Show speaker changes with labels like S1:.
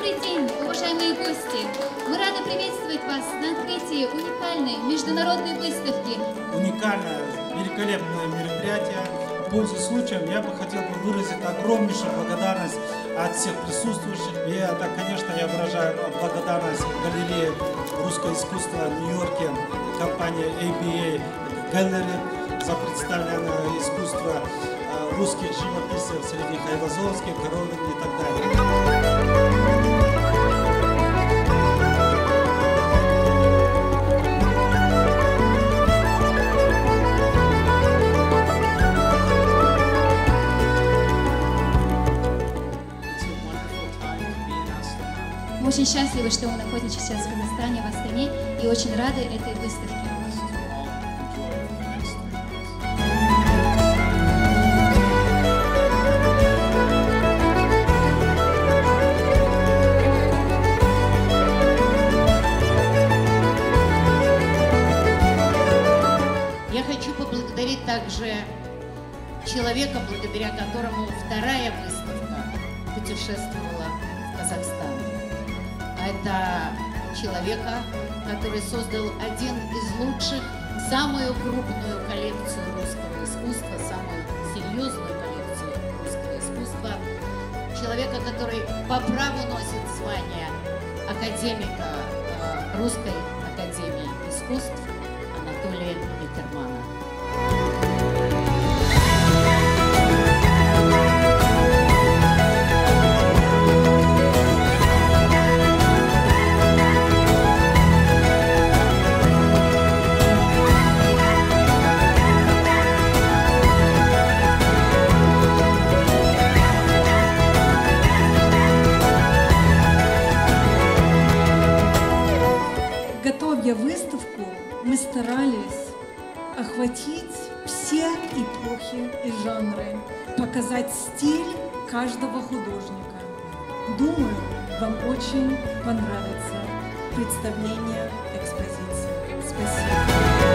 S1: Добрый день, уважаемые гости! Мы рады приветствовать вас на открытии уникальной международной выставки.
S2: Уникальное, великолепное мероприятие. Пользуясь случаем, я бы хотел выразить огромнейшую благодарность от всех присутствующих. И это, конечно, я выражаю благодарность галерее русского искусства в Нью-Йорке, компании ABA Gallery за представленное искусство русских живописцев среди Айвазовских, Коровин и так далее.
S1: Мы очень счастливы, что вы находитесь сейчас в Казахстане, в Астане, и очень рады этой выставке.
S3: Я хочу поблагодарить также человека, благодаря которому вторая выставка путешествовала в Казахстан. Это человека, который создал один из лучших, самую крупную коллекцию русского искусства, самую серьезную коллекцию русского искусства. Человека, который по праву носит звание академика Русской академии искусств Анатолия Митермана.
S4: Готовя выставку, мы старались охватить все эпохи и жанры, показать стиль каждого художника. Думаю, вам очень понравится представление экспозиции. Спасибо.